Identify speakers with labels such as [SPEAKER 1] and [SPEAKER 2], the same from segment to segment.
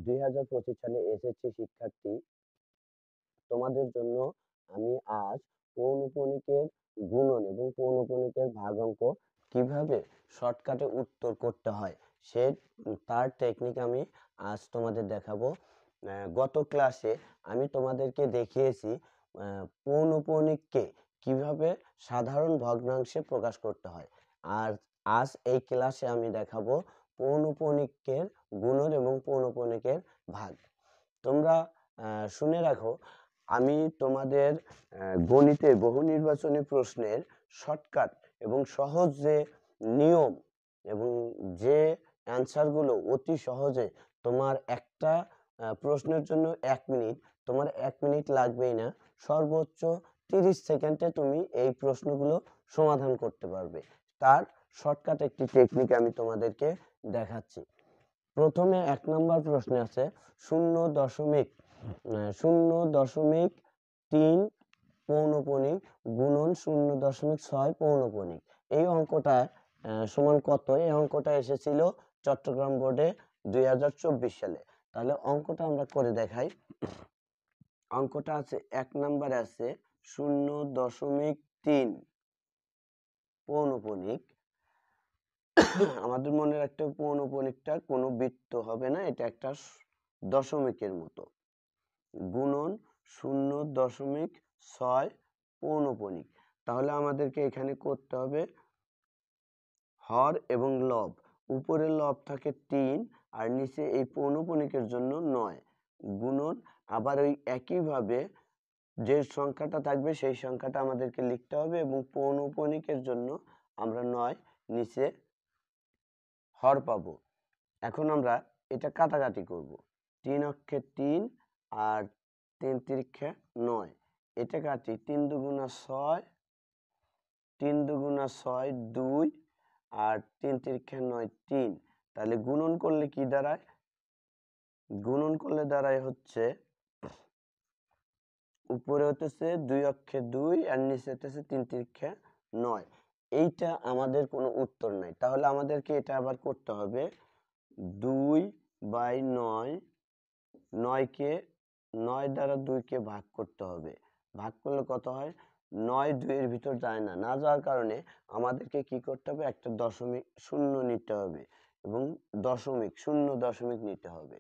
[SPEAKER 1] 2025 সালে এসএসসি শিক্ষার্থী, তোমাদের জন্য আমি আজ পৌনঃপুনিকের গুণন এবং পৌনঃপুনিকের ভাগাঙ্ক কিভাবে শর্টকাটে উত্তর করতে হয় তার টেকনিক আমি আজ তোমাদের দেখাবো। গত ক্লাসে আমি তোমাদেরকে দেখিয়েছি পৌনঃপুনিককে কিভাবে সাধারণ ভগ্নাংশে প্রকাশ করতে হয়। আর আজ এই ক্লাসে আমি দেখাবো পৌনঃপুনিকের গুণন এবং পৌনঃপুনিকের ভাগ। তোমরা শুনে রাখো, আমি তোমাদের গণিতে বহু নির্বাচনী প্রশ্নের শর্টকাট এবং সহজ যে নিয়ম এবং যে অ্যান্সারগুলো অতি সহজে তোমার একটা প্রশ্নের জন্য 1 মিনিট, তোমার 1 মিনিট লাগবেই না, সর্বোচ্চ 30 সেকেন্ডে তুমি এই প্রশ্নগুলো সমাধান করতে পারবে। তার শর্টকাট একটি টেকনিক আমি তোমাদেরকে দেখাচ্ছি। প্রথমে 1 নম্বর প্রশ্নে আছে 0.3 পৌনঃপুনিক গুণন 0.6 পৌনঃপুনিক। এই অঙ্কটা সমান কত? এই অঙ্কটা এসেছিল চট্টগ্রাম বোর্ডে 2024 সালে। তাহলে অঙ্কটা আমরা করে দেখাই। অঙ্কটা আছে 1 নম্বরে আছে 0.3 পৌনঃপুনিক। আমাদের মনে রাখতে হবে পৌনঃপুনিকটা কোনো বৃত্ত হবে না, এটা একটা দশমিকের মতো, গুণন 0.6 পৌনঃপুনিক। তাহলে আমাদেরকে এখানে করতে হবে হর এবং লব। উপরের লব থাকে 3 আর নিচে এই পৌনঃপুনিকের জন্য 9, গুণন আবার ওই একইভাবে যে সংখ্যাটা থাকবে সেই সংখ্যাটা আমাদেরকে লিখতে হবে এবং পৌনঃপুনিকের জন্য আমরা 9 নিচে হর পাবো। এখন আমরা এটা কাটাকাটি করব। 3 অক্ষে 3 আর 3 তিরিক্ষে 9, এটা কাটি। 3 দুগুণা 6, 3 দুগুণা 6 2 আর 3 তিরিক্ষে 9 3। তাহলে গুণন করলে কি দাঁড়ায়? গুণন করলে দাঁড়ায় হচ্ছে উপরে হতেছে 2 অক্ষে 2 আর নিচে হতেছে 3 তিরিক্ষে 9। এইটা আমাদের কোনো উত্তর নাই। তাহলে আমাদেরকে এটা আবার করতে হবে 2/9, 9 দ্বারা 2কে ভাগ করতে হবে। ভাগ করলে কত হয়? 9 2 এর ভিতর যায় না, না যাওয়ার কারণে আমাদেরকে কি করতে হবে? একটা দশমিক শূন্য নিতে হবে এবং শূন্য দশমিক নিতে হবে।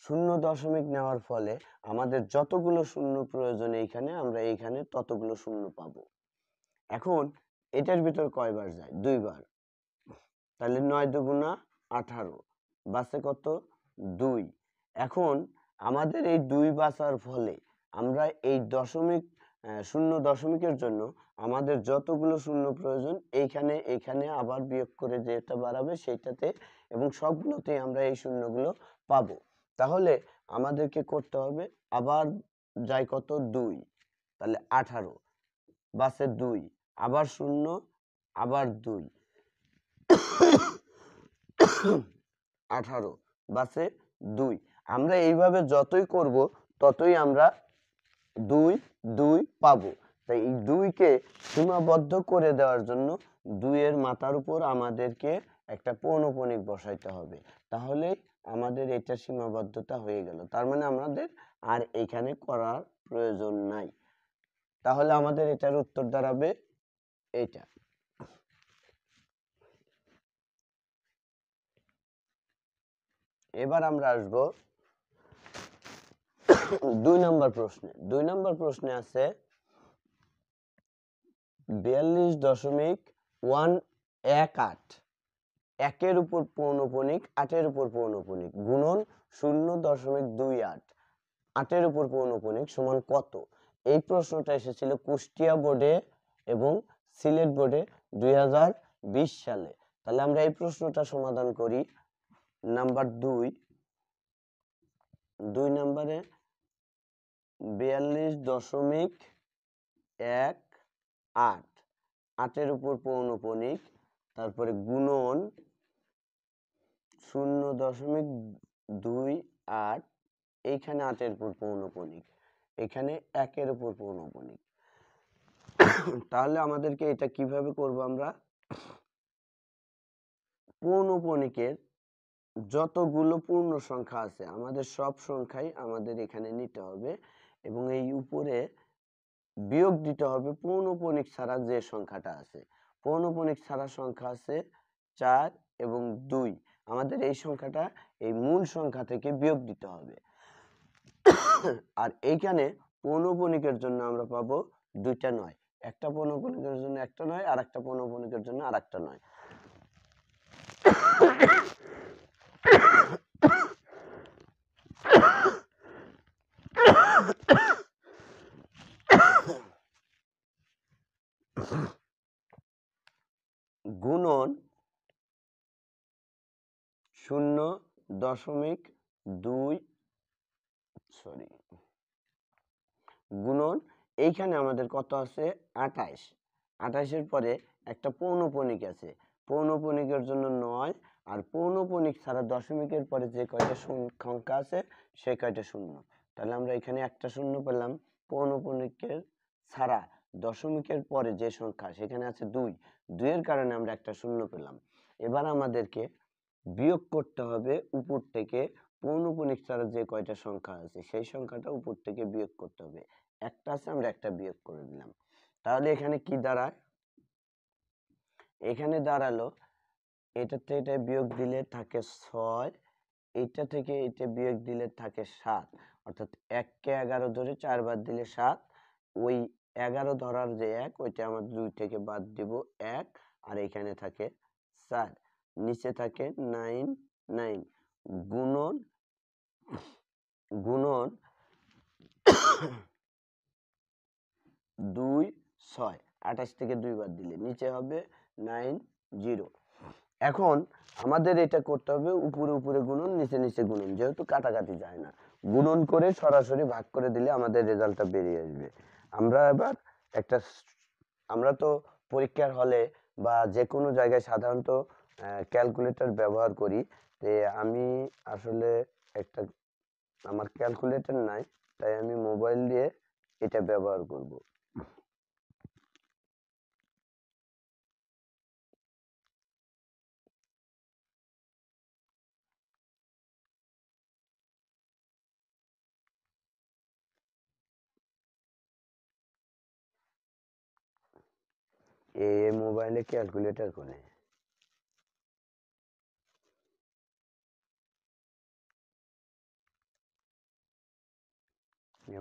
[SPEAKER 1] শূন্য দশমিক নেওয়ার ফলে আমাদের যতগুলো শূন্য প্রয়োজন এইখানে, আমরা এইখানে ততগুলো শূন্য পাবো। এখন এটার ভিতর কয়বার যায়? 2 বার। তাহলে 9 দুগুণা 18, বাঁচে কত? 2। এখন আমাদের এই 2 বাঁচার ফলে আমরা এই শূন্য দশমিকের জন্য আমাদের যতগুলো শূন্য প্রয়োজন এইখানে আবার বিয়োগ করে যেটা বাড়াবে সেইটাতে, এবং সবগুলোতেই আমরা এই শূন্যগুলো পাবো। তাহলে আমাদেরকে করতে হবে আবার যায় কত? 2। তাহলে 18, বাঁচে 2, আবার শূন্য, আবার 2, 18, বাঁচে 2। আমরা এইভাবে যতই করব ততই আমরা 2 2 পাবো। তাই এই 2কে সীমাবদ্ধ করে দেওয়ার জন্য 2 এর মাথার উপর আমাদেরকে একটা পৌনঃপুনিক বসাইতে হবে। তাহলে আমাদের এটা সীমাবদ্ধতা হয়ে গেল। তার মানে আমাদের আর এখানে করার প্রয়োজন নাই। তাহলে আমাদের এটার উত্তর দাঁড়াবে এটা। এবার আমরা আসব 2 নম্বর প্রশ্নে। 2 নম্বর প্রশ্নে আছে 42.18, 1 এর উপর পৌনঃপুনিক 8 এর উপর পৌনঃপুনিক গুণন 0.28, 8 এর উপর পৌনঃপুনিক সমান কত? এই প্রশ্নটা এসেছিল কুষ্টিয়া বোর্ডে এবং সিলেট বোর্ডে 2020 সালে। তাহলে আমরা এই প্রশ্নটা সমাধান করি। নাম্বার 2 নম্বরে 42.18, 8 এর উপর পৌনঃপুনিক, তারপরে গুণন 0.28, এইখানে 8 এর উপর পৌনঃপুনিক, এখানে 1 এর উপর পৌনঃপুনিক। তাহলে আমাদেরকে এটা কিভাবে করব? আমরা পৌনঃপুনিকের যতগুলো পূর্ণ সংখ্যা আছে আমাদের সব সংখ্যাই আমাদের এখানে নিতে হবে এবং এই উপরে বিয়োগ দিতে হবে পৌনঃপুনিক ছাড়া যে সংখ্যাটা আছে। পৌনঃপুনিক ছাড়া সংখ্যা আছে 4 এবং 2। আমাদের এই সংখ্যাটা এই মূল সংখ্যা থেকে বিয়োগ দিতে হবে। আর এইখানে পৌনঃপুনিকের জন্য আমরা পাবো দুইটা নয়, একটা পৌনঃপুনিকের জন্য একটা নয় আর একটা পৌনঃপুনিকের জন্য আর একটা নয়। গুণন 0.2 গুণন এইখানে আমাদের কত আছে 28। 28-এর পরে একটা পৌনঃপুনিক আছে, পৌনঃপুনিকের জন্য 9 আর পৌনঃপুনিক ছাড়া দশমিকের পরে যে কয়টা সংখ্যা আছে সেই কয়টা শূন্য। তাহলে আমরা এখানে একটা শূন্য পেলাম। পৌনঃপুনিকের ছাড়া দশমিকের পরে যে সংখ্যা সেখানে আছে 2, 2-এর কারণে আমরা একটা শূন্য পেলাম। এবার আমাদেরকে বিয়োগ করতে হবে উপর থেকে পৌনঃপুনিক ছাড়া যে কয়টা সংখ্যা আছে সেই সংখ্যাটা উপর থেকে বিয়োগ করতে হবে। একটা আছে আমরা একটা বিয়োগ করে দিলাম। তাহলে এখানে কি দাঁড়ায়? এখানে দাঁড়ালো এটা থেকে এটা বিয়োগ দিলে থাকে 6, এটা থেকে এটা বিয়োগ দিলে থাকে 7, অর্থাৎ 1-কে 11 ধরে 4 বাদ দিলে 7। ওই 11 ধরার যে 1 ওইটা আমরা 2 থেকে বাদ দিব 1 আর এখানে থাকে 4, নিচে থাকে 9 9 গুণন 2 6। 28 থেকে 2 বাদ দিলে নিচে হবে 9 0। এখন আমাদের এটা করতে হবে উপরে উপরে গুণন নিচে নিচে গুণন, যেহেতু কাটাকাটি যায় না, গুণন করে সরাসরি ভাগ করে দিলে আমাদের রেজাল্টটা বেরিয়ে আসবে। আমরা এবার একটা আমরা তো পরীক্ষার হলে বা যে কোনো জায়গায় সাধারণত ক্যালকুলেটর ব্যবহার করি। আমি আসলে একটা আমার ক্যালকুলেটর নাই, তাই আমি মোবাইল দিয়ে এটা ব্যবহার করব। এই মোবাইলে ক্যালকুলেটর করে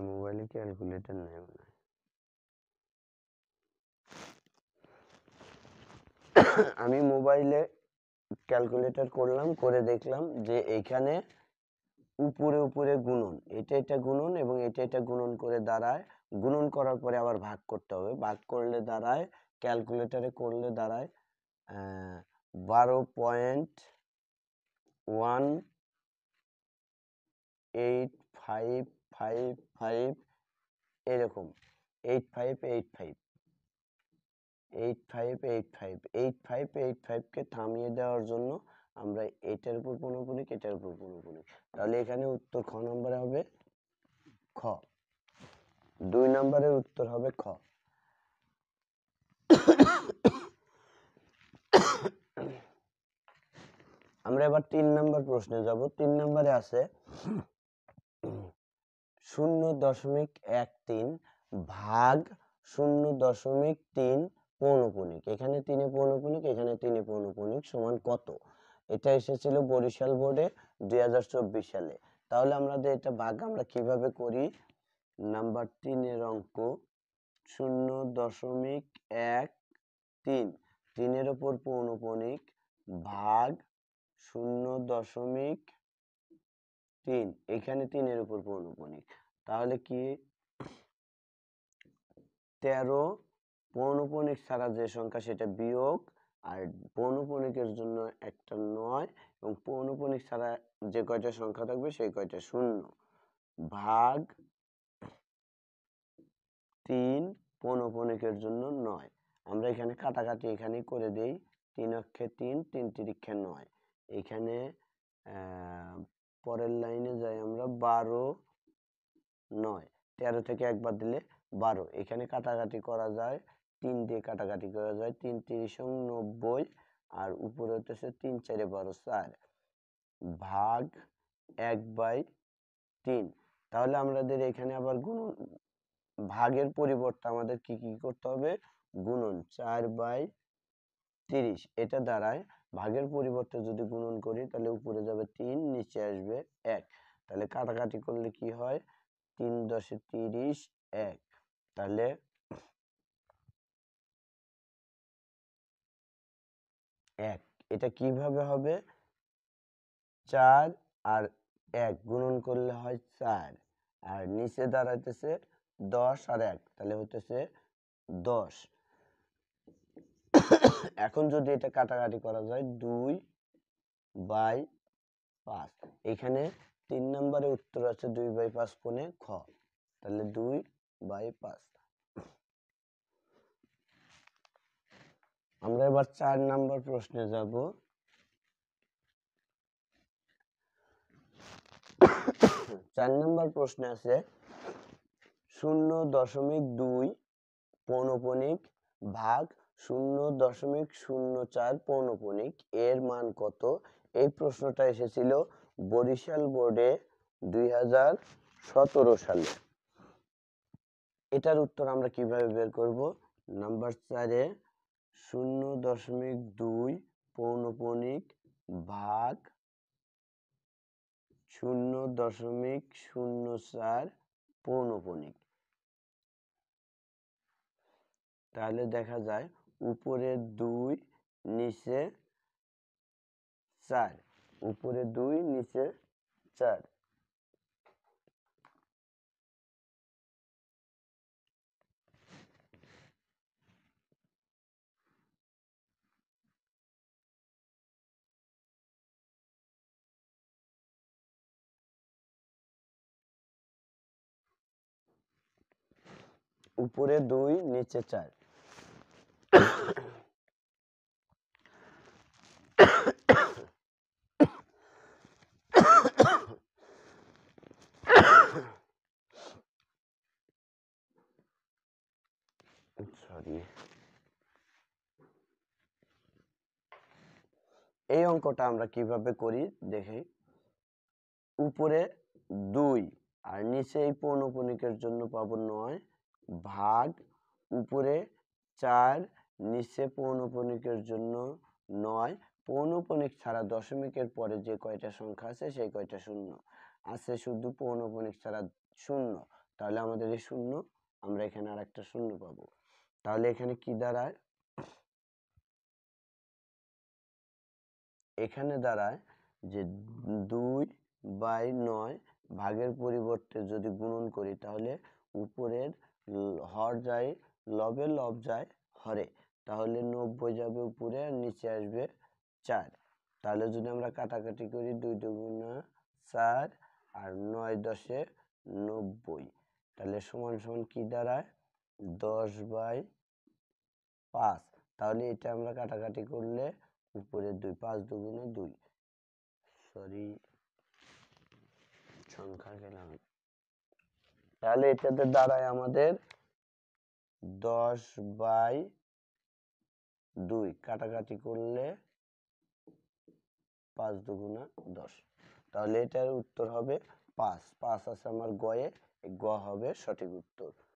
[SPEAKER 1] মোবাইলে ক্যালকুলেটর নেই মনে হয়। আমি মোবাইলে ক্যালকুলেটর করলাম, করে দেখলাম যে এইখানে উপরে উপরে গুণন, এটা এটা গুণন এবং এটা এটা গুণন করে দাঁড়ায়, গুণন করার পরে আবার ভাগ করতে হবে, ভাগ করলে দাঁড়ায় ক্যালকুলেটরে করলে দাঁড়ায় 12.18555 এরকম 8585 কে থামিয়ে দেওয়ার জন্য আমরা এটার উপর পৌনঃপুনিক এটার উপর পৌনঃপুনিক। তাহলে এখানে উত্তর খ নম্বরে হবে খ, 2 নম্বরের উত্তর হবে খ। আমরা এবার 3 নম্বর প্রশ্নে যাব। 3 নম্বরে আছে 0.13 ভাগ 0.3 পৌনঃপুনিক। এখানে 3 পৌনঃপুনিক এখানে 3 পৌনঃপুনিক সমান কত? এটা এসেছিল বরিশাল বোর্ডে 2024 সালে। তাহলে আমরা এটা ভাগ আমরা কিভাবে করি? নাম্বার 3 এর অঙ্ক 0.13, 3 এর উপর পৌনঃপুনিক ভাগ 0.3, এখানে 3 এর উপর পৌনঃপুনিক। তাহলে কি 13 পৌনঃপুনিক ছাড়া যে সংখ্যা সেটা বিয়োগ, আর পৌনঃপুনিকের জন্য একটা 9 এবং পৌনঃপুনিক ছাড়া যে কয়টা সংখ্যা থাকবে সেই কয়টা শূন্য ভাগ 3 পৌনঃপুনিকের জন্য 9। আমরা এখানে কাটাকাটি এখানেই করে দেই, 3 অক্ষে 3, 3 তিরিক্ষে 9। এখানে পরের লাইনে যাই আমরা 12 9, 13 থেকে একবার দিলে 12। এখানে কাটাকাটি করা যায়, 3 দিয়ে কাটাকাটি করা যায়, 3 3 90 আর উপরে হতেছে 3 4 12 4। ভাগ 1/3। তাহলে আমাদের এখানে আবার গুণন ভাগের পরিবর্তে আমাদের কি কি করতে হবে, গুণন 4/30। এটা দ্বারায় ভাগের পরিবর্তে যদি গুণন করি তাহলে উপরে যাবে 3, নিচে আসবে 1। তাহলে কাটাকাটি করলে কি হয়, 3 × 30 1। তাহলে 1 এটা কিভাবে হবে, 4 আর 1 গুণন করলে হয় 4, আর নিচে দাঁড়াইতেছে 10 আর 1, তাহলে হইতেছে 10। এখন যদি এটা কাটাকাটি করা যায় 2/5। এখানে 3 নম্বরে উত্তর আছে 2/5 কোণে খ, তাহলে 2/5। আমরা এবার 4 নম্বর প্রশ্নে যাব। 4 নম্বর প্রশ্নে আছে 0.2 পৌনঃপুনিক ভাগ 0.04 পৌনঃপুনিক এর মান কত? এই প্রশ্নটা এসেছিল বরিশাল বোর্ডে 2017 সালে। এটার উত্তর আমরা কিভাবে বের করব, নাম্বার 4-এ 0.2 পৌনঃপুনিক ভাগ 0.04 পৌনঃপুনিক। তাহলে দেখা যায় উপরে 2 নিচে 4, উপরে 2 নিচে 4। উপরে 2 নিচে 4। সরি, এই অঙ্কটা আমরা কিভাবে করি দেখি। উপরে 2 আর নিচে এই পৌনঃপুনিকের জন্য পাবো 9 ভাগ উপরে 4 নিচে পৌনঃপুনিকের জন্য 9। পৌনঃপুনিক ছাড়া দশমিকের পরে যে কয়টা সংখ্যা আছে সেই কয়টা শূন্য আছে, শুধু পৌনঃপুনিক ছাড়া শূন্য। তাহলে আমাদের এই শূন্য, আমরা এখানে আরেকটা শূন্য পাবো। তাহলে এখানে কি দাঁড়ায়, এখানে দাঁড়ায় যে 2/9 ভাগের পরিবর্তে যদি গুণন করি তাহলে উপরের হর যায় লবে, লব যায় হরে, তাহলে 90 যাবে উপরে আর নিচে আসবে 4। তাহলে যদি আমরা কাটাকাটি করি 2 × 2 = 4 আর 9 × 10 = 90, তাহলে সমান সমান কি দাঁড়ায় 10/5। তাহলে এটা আমরা কাটাকাটি করলে উপরে 2, 5 × 2 = 2। সরি, সংখ্যা গেলাম। তাহলে এটাতে দাঁড়ায় আমাদের 10/2, কাটাকাটি করলে 5 × 2 = 10। তাহলে এটার উত্তর হবে 5। 5 আছে আমার গয়ে, গ হবে সঠিক উত্তর।